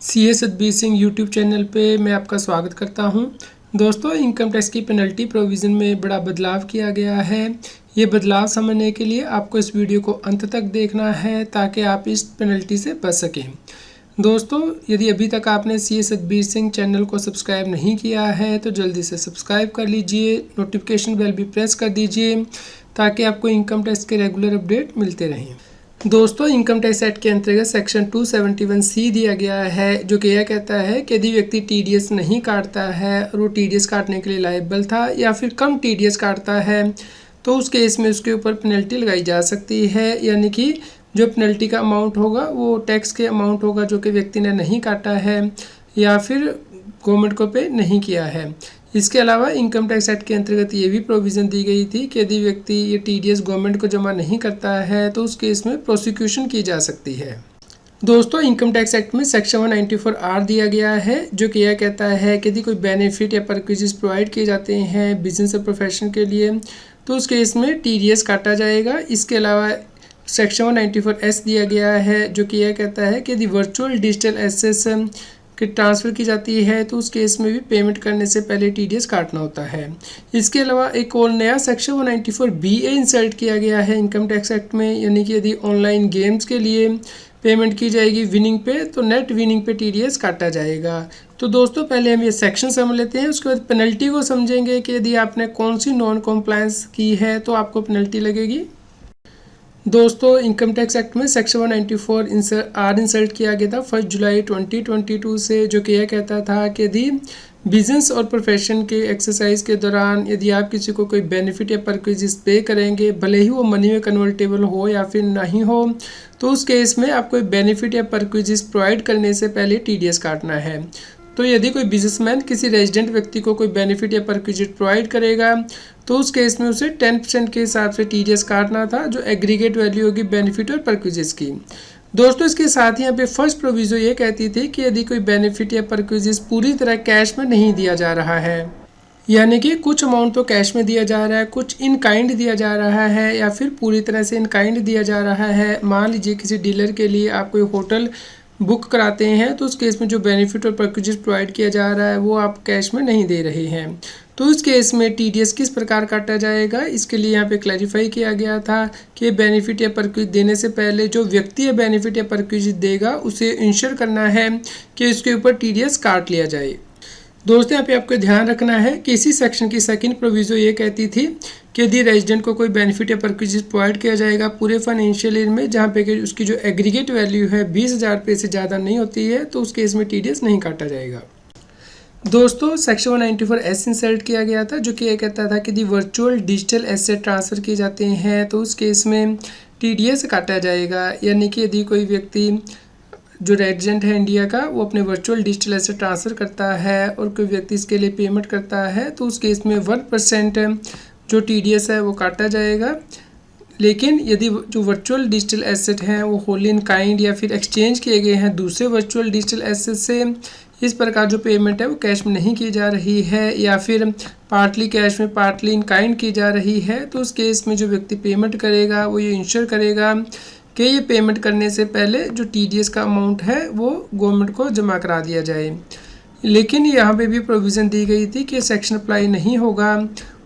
CA Satbir Singh YouTube channel पे मैं आपका स्वागत करता हूं। दोस्तों, इनकम टैक्स की पेनल्टी प्रोविज़न में बड़ा बदलाव किया गया है। ये बदलाव समझने के लिए आपको इस वीडियो को अंत तक देखना है ताकि आप इस पेनल्टी से बच सकें। दोस्तों, यदि अभी तक आपने सीए सतबीर सिंह चैनल को सब्सक्राइब नहीं किया है तो जल्दी से सब्सक्राइब कर लीजिए, नोटिफिकेशन बेल भी प्रेस कर दीजिए ताकि आपको इनकम टैक्स के रेगुलर अपडेट मिलते रहें। दोस्तों, इनकम टैक्स एक्ट के अंतर्गत सेक्शन 271C दिया गया है, जो कि यह कहता है कि यदि व्यक्ति टीडीएस नहीं काटता है और वो टीडीएस काटने के लिए लायबल था या फिर कम टीडीएस काटता है तो उस केस में उसके ऊपर पेनल्टी लगाई जा सकती है। यानी कि जो पेनल्टी का अमाउंट होगा वो टैक्स के अमाउंट होगा जो कि व्यक्ति ने नहीं काटा है या फिर गवर्नमेंट को पे नहीं किया है। इसके अलावा इनकम टैक्स एक्ट के अंतर्गत ये भी प्रोविज़न दी गई थी कि यदि व्यक्ति ये टीडीएस गवर्नमेंट को जमा नहीं करता है तो उस केस में प्रोसिक्यूशन की जा सकती है। दोस्तों, इनकम टैक्स एक्ट में सेक्शन 194R दिया गया है, जो कि यह कहता है कि यदि कोई बेनिफिट या परक्विजिस प्रोवाइड किए जाते हैं बिजनेस और प्रोफेशन के लिए तो उस केस में टीडीएस काटा जाएगा। इसके अलावा सेक्शन 194S दिया गया है, जो कि यह कहता है कि यदि वर्चुअल डिजिटल एसेट्स कि ट्रांसफ़र की जाती है तो उस केस में भी पेमेंट करने से पहले टीडीएस काटना होता है। इसके अलावा एक और नया सेक्शन 194BA इंसर्ट किया गया है इनकम टैक्स एक्ट में, यानी कि यदि ऑनलाइन गेम्स के लिए पेमेंट की जाएगी विनिंग पे तो नेट विनिंग पे टीडीएस काटा जाएगा। तो दोस्तों, पहले हम ये सेक्शन समझ लेते हैं, उसके बाद पेनल्टी को समझेंगे कि यदि आपने कौन सी नॉन कॉम्प्लायंस की है तो आपको पेनल्टी लगेगी। दोस्तों, इनकम टैक्स एक्ट में सेक्शन 194R इंसर्ट किया गया था 1 जुलाई 2022 से, जो कि यह कहता था कि यदि बिजनेस और प्रोफेशन के एक्सरसाइज के दौरान यदि आप किसी को कोई बेनिफिट या परक्विजिस पे करेंगे, भले ही वो मनी में कन्वर्टेबल हो या फिर नहीं हो, तो उस केस में आपको बेनिफिट या परक्विजिस प्रोवाइड करने से पहले टीडीएस काटना है। तो यदि कोई बिजनेसमैन किसी रेजिडेंट व्यक्ति को कोई बेनिफिट या परक्विजिट प्रोवाइड करेगा तो उस केस में उसे 10% के हिसाब से टीडीएस काटना था, जो एग्रीगेट वैल्यू होगी बेनिफिट और परक्विजिस की। दोस्तों, इसके साथ ही यहाँ पे फर्स्ट प्रोविजो ये कहती थी कि यदि कोई बेनिफिट या परक्विजिस पूरी तरह कैश में नहीं दिया जा रहा है, यानी कि कुछ अमाउंट तो कैश में दिया जा रहा है, कुछ इन काइंड दिया जा रहा है या फिर पूरी तरह से इन काइंड दिया जा रहा है। मान लीजिए किसी डीलर के लिए आप कोई होटल बुक कराते हैं तो उस केस में जो बेनिफिट और परक्विजिस प्रोवाइड किया जा रहा है वो आप कैश में नहीं दे रहे हैं, तो इस केस में टीडीएस किस प्रकार काटा जाएगा, इसके लिए यहाँ पे क्लैरिफाई किया गया था कि बेनिफिट या परक्विजिट देने से पहले जो व्यक्ति या बेनिफिट या परक्विजिट देगा उसे इंश्योर करना है कि उसके ऊपर टीडीएस काट लिया जाए। दोस्तों, यहाँ पे आपको ध्यान रखना है कि इसी सेक्शन की सेकंड प्रोविजो ये कहती थी कि यदि रेजिडेंट को कोई बेनिफिट या परक्विजिस प्रोवाइड किया जाएगा पूरे फाइनेंशियल ईयर में जहाँ पे कि उसकी जो एग्रीगेट वैल्यू है 20,000 रुपये से ज़्यादा नहीं होती है तो उस केस में टीडीएस नहीं काटा जाएगा। दोस्तों, सेक्शन 194S इंसर्ट किया गया था, जो कि ये कहता था कि यदि वर्चुअल डिजिटल एसेट ट्रांसफ़र किए जाते हैं तो उस केस में टीडीएस काटा जाएगा। यानी कि यदि कोई व्यक्ति जो रेजिडेंट है इंडिया का वो अपने वर्चुअल डिजिटल एसेट ट्रांसफ़र करता है और कोई व्यक्ति इसके लिए पेमेंट करता है तो उस केस में 1% जो टीडीएस है वो काटा जाएगा। लेकिन यदि जो वर्चुअल डिजिटल एसेट हैं वो होली इन काइंड या फिर एक्सचेंज किए गए हैं दूसरे वर्चुअल डिजिटल एसेट से, इस प्रकार जो पेमेंट है वो कैश में नहीं की जा रही है या फिर पार्टली कैश में पार्टली इन काइंड की जा रही है, तो उस केस में जो व्यक्ति पेमेंट करेगा वो ये इंश्योर करेगा कि ये पेमेंट करने से पहले जो टीडीएस का अमाउंट है वो गवर्नमेंट को जमा करा दिया जाए। लेकिन यहाँ पे भी प्रोविज़न दी गई थी कि सेक्शन अप्लाई नहीं होगा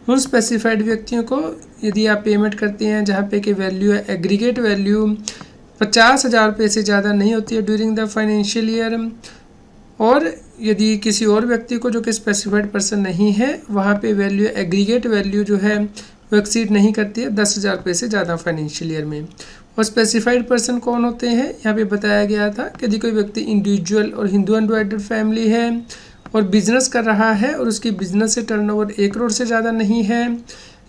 उन स्पेसिफाइड व्यक्तियों को यदि आप पेमेंट करते हैं जहाँ पे कि वैल्यू है एग्रीगेट वैल्यू 50,000 रुपये से ज़्यादा नहीं होती है ड्यूरिंग द फाइनेंशियल ईयर, और यदि किसी और व्यक्ति को जो कि स्पेसिफाइड पर्सन नहीं है वहाँ पे वैल्यू एग्रीगेट वैल्यू जो है वो एक्सीड नहीं करती है 10,000 रुपये से ज़्यादा फाइनेंशियल ईयर में। और स्पेसिफाइड पर्सन कौन होते हैं, यहाँ पे बताया गया था कि यदि कोई व्यक्ति इंडिविजुअल और हिंदू अनडिवाइडेड फैमिली है और बिजनेस कर रहा है और उसकी बिजनेस से टर्नओवर 1 करोड़ से ज़्यादा नहीं है,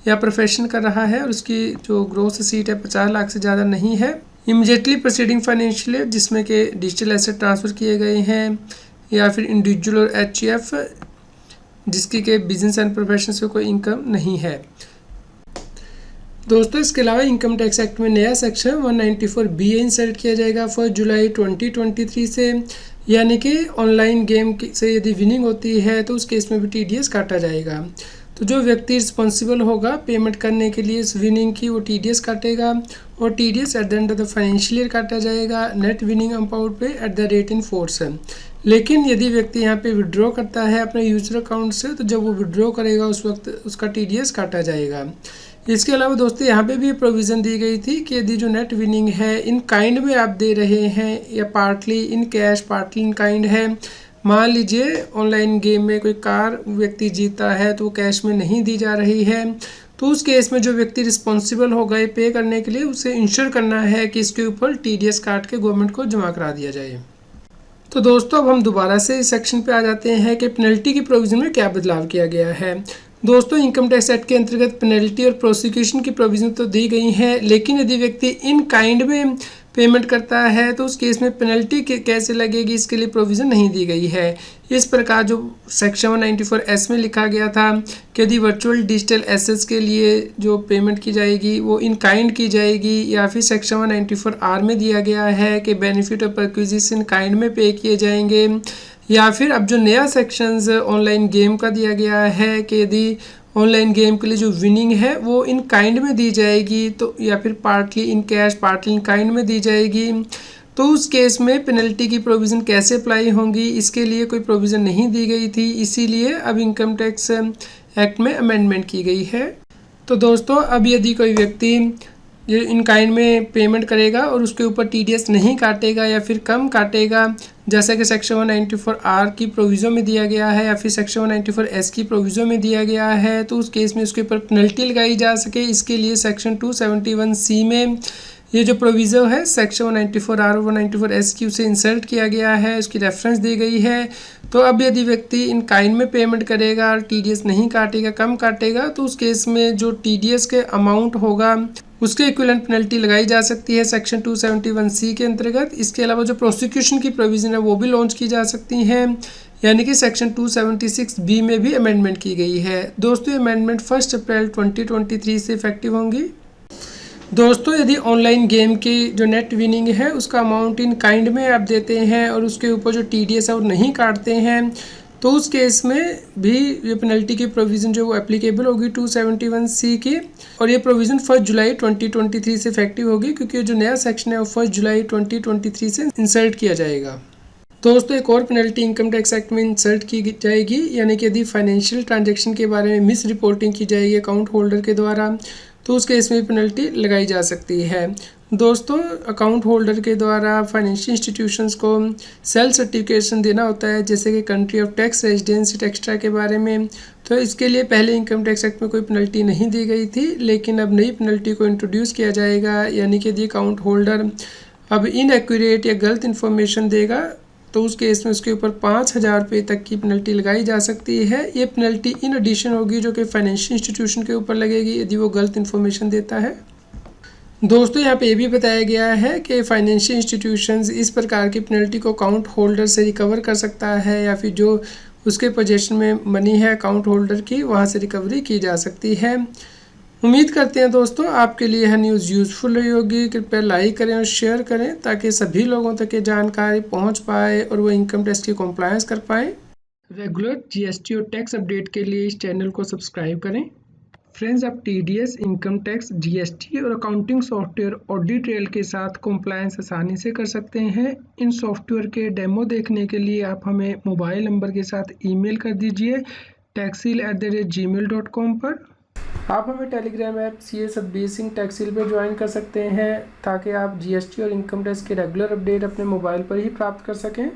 या प्रोफेशन कर रहा है और उसकी जो ग्रोस सीट है 50 लाख से ज़्यादा नहीं है, इमीडिएटली प्रोसीडिंग फाइनेंशियल ईयर जिसमें कि डिजिटल एसेट ट्रांसफ़र किए गए हैं, या फिर इंडिविजुअल और एचईएफ जिसकी के बिजनेस एंड प्रोफेशन से कोई इनकम नहीं है। दोस्तों, इसके अलावा इनकम टैक्स एक्ट में नया सेक्शन 194BA इंसर्ट किया जाएगा 1 जुलाई 2023 से, यानी कि ऑनलाइन गेम से यदि विनिंग होती है तो उस केस में भी टीडीएस काटा जाएगा। तो जो व्यक्ति रिस्पॉन्सिबल होगा पेमेंट करने के लिए इस विनिंग की वो टीडीएस काटेगा और TDS at the end of the financial year काटा जाएगा नेट विनिंग अमाउंट पे at the rate in force. लेकिन यदि व्यक्ति यहाँ पे विड्रॉ करता है अपने यूजर अकाउंट से, तो जब वो विड्रॉ करेगा उस वक्त उसका TDS काटा जाएगा। इसके अलावा दोस्तों यहाँ पे भी प्रोविज़न दी गई थी कि यदि जो नेट विनिंग है इन काइंड में आप दे रहे हैं या partly in cash partly in kind है, मान लीजिए ऑनलाइन गेम में कोई कार व्यक्ति जीता है तो वो कैश में नहीं दी जा रही है, तो उस केस में जो व्यक्ति रिस्पॉन्सिबल होगा ये पे करने के लिए, उसे इंश्योर करना है कि इसके ऊपर TDS काट के गवर्नमेंट को जमा करा दिया जाए। तो दोस्तों अब हम दोबारा से इस सेक्शन पे आ जाते हैं कि पेनल्टी की प्रोविज़न में क्या बदलाव किया गया है। दोस्तों इनकम टैक्स एक्ट के अंतर्गत पेनल्टी और प्रोसिक्यूशन की प्रोविज़न तो दी गई है, लेकिन यदि व्यक्ति इन काइंड में पेमेंट करता है तो उस केस में पेनल्टी कैसे लगेगी, इसके लिए प्रोविज़न नहीं दी गई है। इस प्रकार जो सेक्शन 194S में लिखा गया था कि यदि वर्चुअल डिजिटल एसेट्स के लिए जो पेमेंट की जाएगी वो इन काइंड की जाएगी, या फिर सेक्शन 194R में दिया गया है कि बेनिफिट ऑफ एक्विजिशन काइंड में पे किए जाएंगे, या फिर अब जो नया सेक्शंस ऑनलाइन गेम का दिया गया है कि यदि ऑनलाइन गेम के लिए जो विनिंग है वो इन काइंड में दी जाएगी, तो या फिर partly in cash partly in kind में दी जाएगी, तो उस केस में पेनल्टी की प्रोविज़न कैसे अप्लाई होंगी, इसके लिए कोई प्रोविज़न नहीं दी गई थी। इसीलिए अब इनकम टैक्स एक्ट में अमेंडमेंट की गई है। तो दोस्तों अब यदि कोई व्यक्ति ये इन काइंड में पेमेंट करेगा और उसके ऊपर TDS नहीं काटेगा या फिर कम काटेगा, जैसा कि सेक्शन 194R की प्रोविज़न में दिया गया है या फिर सेक्शन 194S की प्रोविज़न में दिया गया है, तो उस केस में उसके ऊपर पेनल्टी लगाई जा सके, इसके लिए सेक्शन 271C में ये जो प्रोविज़न है सेक्शन 194R और 194S की उसे इंसर्ट किया गया है, उसकी रेफरेंस दी गई है। तो अब यदि व्यक्ति इन काइंड में पेमेंट करेगा और TDS नहीं काटेगा, कम काटेगा, तो उस केस में जो TDS के अमाउंट होगा उसके इक्विवेलेंट पेनल्टी लगाई जा सकती है सेक्शन 271C के अंतर्गत। इसके अलावा जो प्रोसिक्यूशन की प्रोविज़न है वो भी लॉन्च की जा सकती हैं, यानी कि सेक्शन 276B में भी अमेंडमेंट की गई है। दोस्तों ये अमेंडमेंट 1 अप्रैल 2023 से इफेक्टिव होंगी। दोस्तों यदि ऑनलाइन गेम की जो नेट विनिंग है उसका अमाउंट इन काइंड में आप देते हैं और उसके ऊपर जो TDS है वो नहीं काटते हैं, तो उस केस में भी ये पेनल्टी की प्रोविज़न जो वो एप्लीकेबल होगी 271C की, और ये प्रोविज़न 1 जुलाई 2023 से इफेक्टिव होगी, क्योंकि जो नया सेक्शन है वो 1 जुलाई 2023 से इंसर्ट किया जाएगा। दोस्तों एक और पेनल्टी इनकम टैक्स एक्ट में इंसर्ट की जाएगी, यानी कि यदि फाइनेंशियल ट्रांजैक्शन के बारे में मिस रिपोर्टिंग की जाएगी अकाउंट होल्डर के द्वारा, तो उस केस में पेनल्टी लगाई जा सकती है। दोस्तों अकाउंट होल्डर के द्वारा फाइनेंशियल इंस्टीट्यूशंस को सेल्फ सर्टिफिकेशन देना होता है, जैसे कि country of tax, residency extra के बारे में, तो इसके लिए पहले इनकम टैक्स एक्ट में कोई पेनल्टी नहीं दी गई थी, लेकिन अब नई पेनल्टी को इंट्रोड्यूस किया जाएगा, यानी कि यदि अकाउंट होल्डर अब इनएक्यूरेट या गलत इन्फॉर्मेशन देगा तो उस केस में उसके ऊपर 5,000 रुपये तक की पेनल्टी लगाई जा सकती है। ये पेनल्टी इन एडिशन होगी जो कि फाइनेंशियल इंस्टीट्यूशन के ऊपर लगेगी यदि वो गलत इन्फॉर्मेशन देता है। दोस्तों यहाँ पे ये भी बताया गया है कि फाइनेंशियल इंस्टीट्यूशंस इस प्रकार की पेनल्टी को अकाउंट होल्डर से रिकवर कर सकता है, या फिर जो उसके पोजीशन में मनी है अकाउंट होल्डर की वहाँ से रिकवरी की जा सकती है। उम्मीद करते हैं दोस्तों आपके लिए यह न्यूज़ यूज़फुल रही होगी। कृपया लाइक करें और शेयर करें ताकि सभी लोगों तक ये जानकारी पहुंच पाए और वो इनकम टैक्स की कॉम्प्लायंस कर पाएँ। रेगुलर GST और टैक्स अपडेट के लिए इस चैनल को सब्सक्राइब करें। फ्रेंड्स आप TDS, इनकम टैक्स, GST और अकाउंटिंग सॉफ्टवेयर ऑडिट ट्रेल के साथ कॉम्प्लायंस आसानी से कर सकते हैं। इन सॉफ्टवेयर के डेमो देखने के लिए आप हमें मोबाइल नंबर के साथ ईमेल कर दीजिए taxil@gmail.com पर। आप हमें Telegram app CA Satbir Singh Taxil पर ज्वाइन कर सकते हैं ताकि आप GST और इनकम टैक्स के रेगुलर अपडेट अपने मोबाइल पर ही प्राप्त कर सकें।